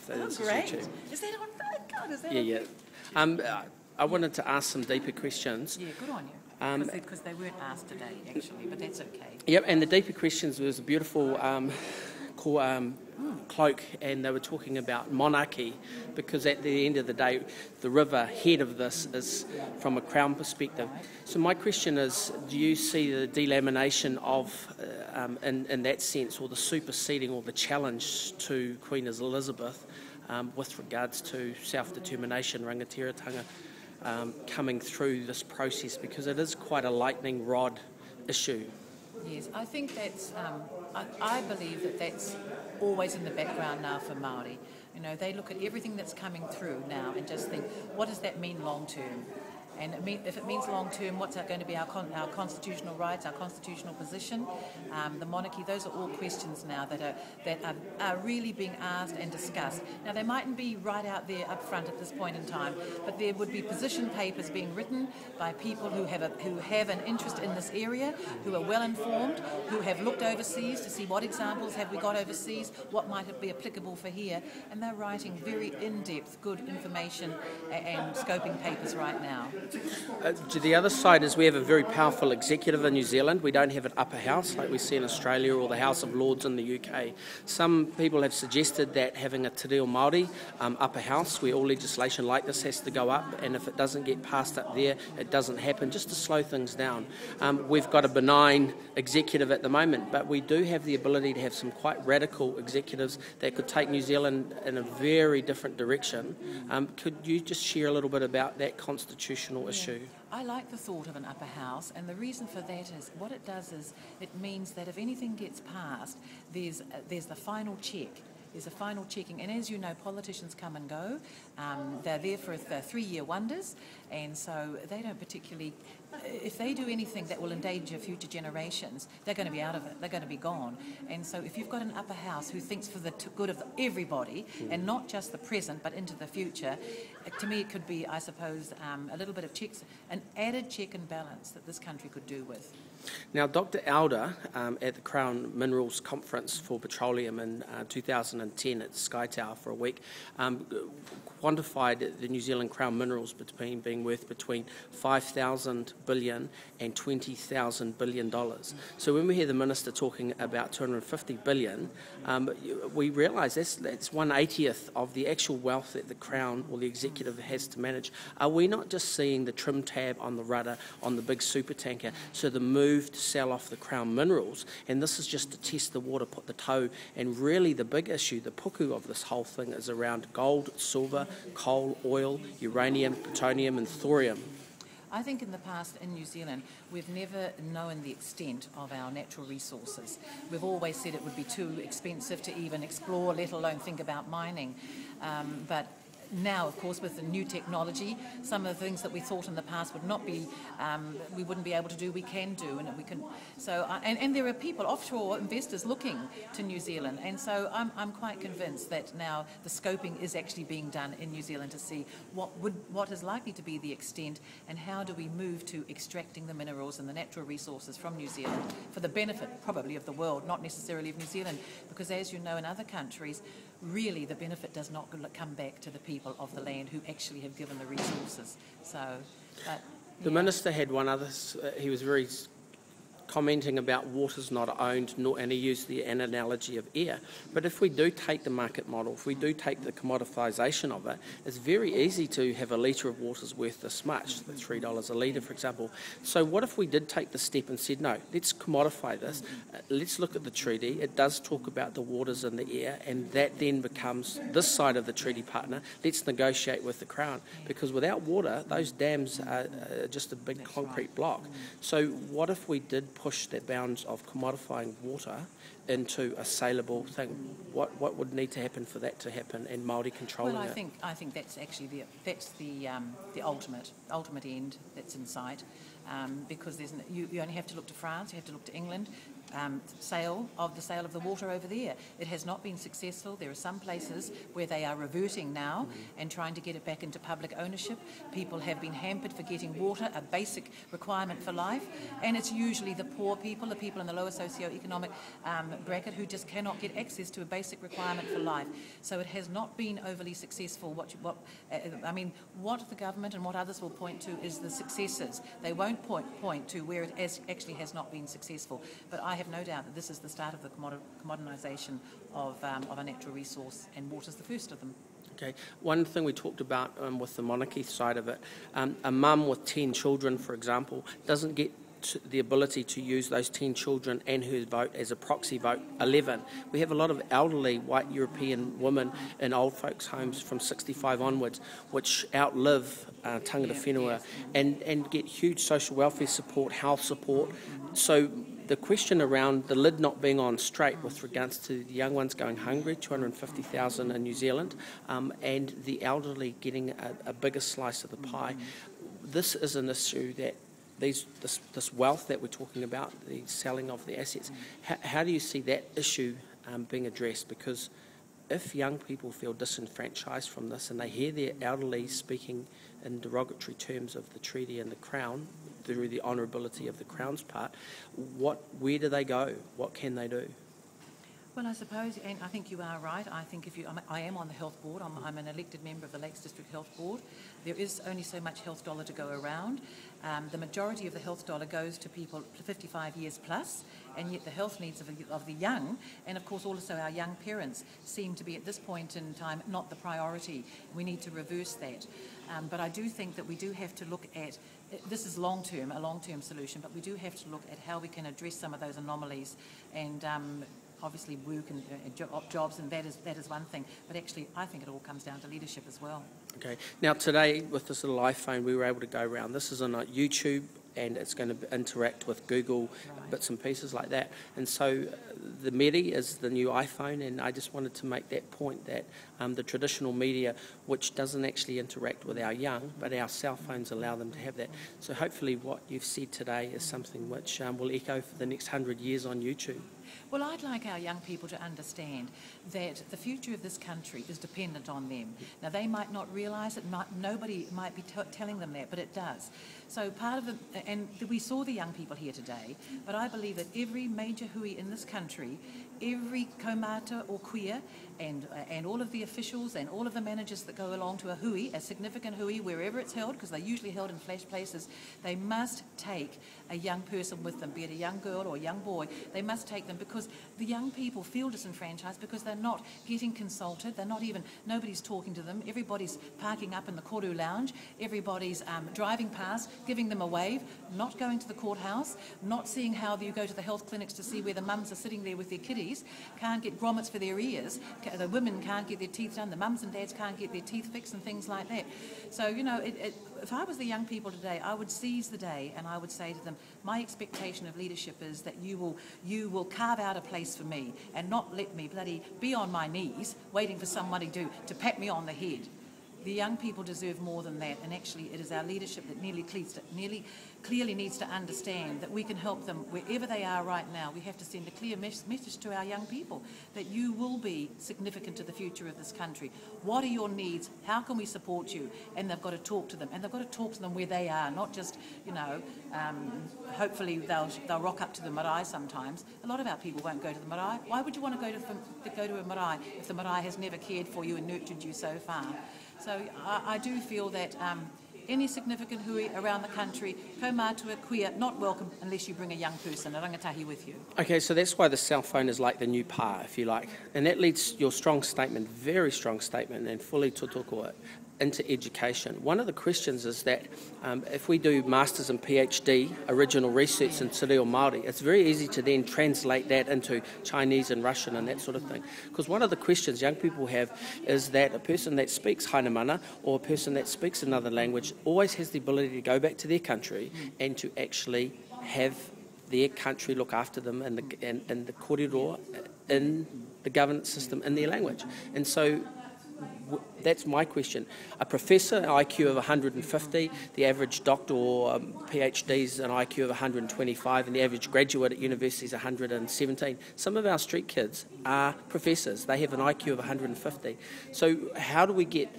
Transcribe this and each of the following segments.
This is great. YouTube. Is that on? God, is that Yeah, on? yeah. I wanted to ask some deeper questions. Yeah, good on you. Because they weren't asked today, actually, but that's okay. Yep, and the deeper questions was a beautiful cloak, and they were talking about monarchy, because at the end of the day, the river head of this is from a Crown perspective. So my question is, do you see the delamination of, in that sense, or the superseding or the challenge to Queen Elizabeth with regards to self-determination, rangatiratanga, coming through this process, because it is quite a lightning rod issue? Yes, I think that's, I believe that that's always in the background now for Māori. You know, they look at everything that's coming through now and just think, what does that mean long term? And if it means long term, what's going to be our constitutional rights, our constitutional position, the monarchy? Those are all questions now that are really being asked and discussed. Now, they mightn't be right out there up front at this point in time, but there would be position papers being written by people who have an interest in this area, who are well informed, who have looked overseas to see what examples have we got overseas, what might be applicable for here, and they're writing very in-depth, good information and scoping papers right now. To the other side is we have a very powerful executive in New Zealand. We don't have an upper house like we see in Australia or the House of Lords in the UK. Some people have suggested that having a Te Reo Māori upper house where all legislation like this has to go up, and if it doesn't get passed up there, it doesn't happen, just to slow things down. We've got a benign executive at the moment, but we do have the ability to have some quite radical executives that could take New Zealand in a very different direction. Could you just share a little bit about that constitutional issue? I like the thought of an upper house, and the reason for that is what it does is it means that if anything gets passed, there's the final check. There's a final checking, and as you know, politicians come and go. They're there for the 3-year wonders, and so they don't particularly, if they do anything that will endanger future generations, they're going to be out of it, they're going to be gone. And so if you've got an upper house who thinks for the good of everybody, and not just the present, but into the future, to me it could be, I suppose, a little bit of checks, an added check and balance that this country could do with. Now, Dr. Elder, at the Crown Minerals Conference for Petroleum in 2010 at Sky Tower for a week, quantified the New Zealand Crown Minerals being worth between 5,000 billion and 20,000 billion dollars. So when we hear the Minister talking about 250 billion, we realise that's 1/80th of the actual wealth that the Crown or the Executive has to manage. Are we not just seeing the trim tab on the rudder on the big super tanker, so the move to sell off the Crown Minerals, and this is just to test the water, put the toe, and really the big issue, the puku of this whole thing is around gold, silver, coal, oil, uranium, plutonium and thorium? I think in the past in New Zealand, we've never known the extent of our natural resources. We've always said it would be too expensive to even explore, let alone think about mining. But now, of course, with the new technology, some of the things that we thought in the past would not be, we wouldn't be able to do, we can do, and we can. So, and there are people, offshore investors, looking to New Zealand, and so I'm quite convinced that now the scoping is actually being done in New Zealand to see what is likely to be the extent, and how do we move to extracting the minerals and the natural resources from New Zealand for the benefit, probably, of the world, not necessarily of New Zealand, because as you know, in other countries, really the benefit does not come back to the people of the land who actually have given the resources. So, but, the Minister had one other, he was very commenting about water's not owned, and he used an analogy of air. But if we do take the market model, if we do take the commoditisation of it, it's very easy to have a litre of water's worth this much, $3 a litre, for example. So what if we did take the step and said, no, let's commodify this, let's look at the treaty, it does talk about the waters and the air, and that then becomes this side of the treaty partner, let's negotiate with the Crown, because without water, those dams are just a big concrete block. So what if we did push that bounds of commodifying water into a saleable thing? What would need to happen for that to happen, and Māori controlling it? Well, I think that's actually the ultimate end that's in sight, because you only have to look to France, you have to look to England. sale of the water over there. It has not been successful. There are some places where they are reverting now and trying to get it back into public ownership. People have been hampered for getting water, a basic requirement for life, and it's usually the poor people, the people in the lower socio-economic bracket who just cannot get access to a basic requirement for life. So it has not been overly successful. What the government and what others will point to is the successes. They won't point to where it actually has not been successful. But I have no doubt that this is the start of the commoditisation of a natural resource, and water's the first of them. Okay. One thing we talked about with the monarchy side of it, a mum with 10 children, for example, doesn't get the ability to use those 10 children and her vote as a proxy vote 11. We have a lot of elderly white European women in old folks' homes from 65 onwards, which outlive tangata whenua and get huge social welfare support, health support. So the question around the lid not being on straight with regards to the young ones going hungry, 250,000 in New Zealand, and the elderly getting a bigger slice of the pie, this is an issue that this wealth that we're talking about, the selling of the assets, how do you see that issue being addressed? Because if young people feel disenfranchised from this and they hear their elderly speaking in derogatory terms of the treaty and the Crown, through the honourability of the Crown's part, where do they go? What can they do? Well, I suppose, and I think you are right. I think I am on the health board. I'm an elected member of the Lakes District Health Board. There is only so much health dollar to go around. The majority of the health dollar goes to people 55 years plus, and yet the health needs of the young, and of course also our young parents, seem to be at this point in time not the priority. We need to reverse that. But I do think that we do have to look at, this is a long-term solution, but we do have to look at how we can address some of those anomalies and obviously work and jobs, and that is one thing. But actually, I think it all comes down to leadership as well. Okay. Now today, with this little iPhone, we were able to go around. This is on YouTube, and it's going to interact with Google, bits and pieces like that. And so the Meri is the new iPhone, and I just wanted to make that point that the traditional media, which doesn't actually interact with our young, but our cell phones allow them to have that. So hopefully what you've said today is something which will echo for the next 100 years on YouTube. Well, I'd like our young people to understand that the future of this country is dependent on them. Now, they might not realise it, nobody might be telling them that, but it does. So part of and we saw the young people here today, but I believe that every major hui in this country, every kaumata or queer, and all of the officials and all of the managers that go along to a hui, a significant hui, wherever it's held, because they're usually held in flash places, they must take a young person with them, be it a young girl or a young boy. They must take them, because the young people feel disenfranchised because they're not getting consulted, nobody's talking to them, everybody's parking up in the koru lounge, everybody's driving past, giving them a wave, not going to the courthouse, not seeing how you go to the health clinics to see where the mums are sitting there with their kiddies, can't get grommets for their ears, the women can't get their teeth done, the mums and dads can't get their teeth fixed and things like that. So, if I was the young people today, I would seize the day and I would say to them, my expectation of leadership is that you will carve out a place for me and not let me bloody be on my knees waiting for somebody to pat me on the head. The young people deserve more than that, and actually it is our leadership that clearly needs to understand that we can help them wherever they are right now. We have to send a clear message to our young people that you will be significant to the future of this country. What are your needs? How can we support you? And they've got to talk to them, and they've got to talk to them where they are, not just, hopefully they'll rock up to the marae sometimes. A lot of our people won't go to the marae. Why would you want to go to a marae if the marae has never cared for you and nurtured you so far? So I do feel that any significant hui around the country, kaumātua queer, not welcome unless you bring a young person, a rangatahi with you. Okay, so that's why the cell phone is like the new pa, if you like. And that leads your strong statement, very strong statement, and fully totoko into education. One of the questions is that if we do Masters and PhD original research in Te Reo Māori, it's very easy to then translate that into Chinese and Russian and that sort of thing. Because one of the questions young people have is that a person that speaks Hainamana or a person that speaks another language always has the ability to go back to their country and to actually have their country look after them and the kōrero in the governance system in their language. And so That's my question. A professor, an IQ of 150, the average doctor or PhD is an IQ of 125, and the average graduate at university is 117. Some of our street kids are professors. They have an IQ of 150. So how do we get...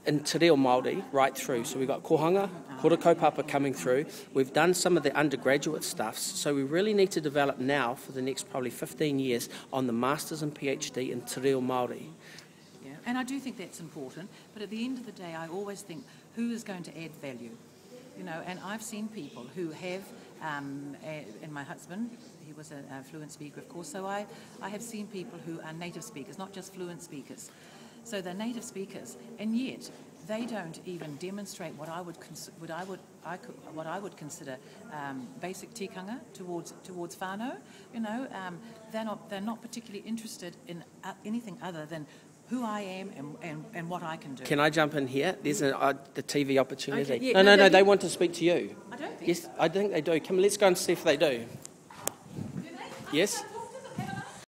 in Te Reo Māori right through? So we've got kohanga, kora kaupapa coming through. We've done some of the undergraduate stuffs, so we really need to develop now for the next probably 15 years on the Masters and PhD in Te Reo Māori. Yeah, and I do think that's important, but at the end of the day, I always think, who is going to add value? You know, and I've seen people who have, and my husband, he was a fluent speaker, of course, so I have seen people who are native speakers, not just fluent speakers. So they're native speakers, and yet they don't even demonstrate what I would consider basic tikanga towards whānau. You know, they're not particularly interested in anything other than who I am and what I can do. Can I jump in here? There's the TV opportunity. Okay, yeah, No, they want to speak to you. I don't think. Yes, I think they do. Come, let's go and see if they do. Do they? Yes.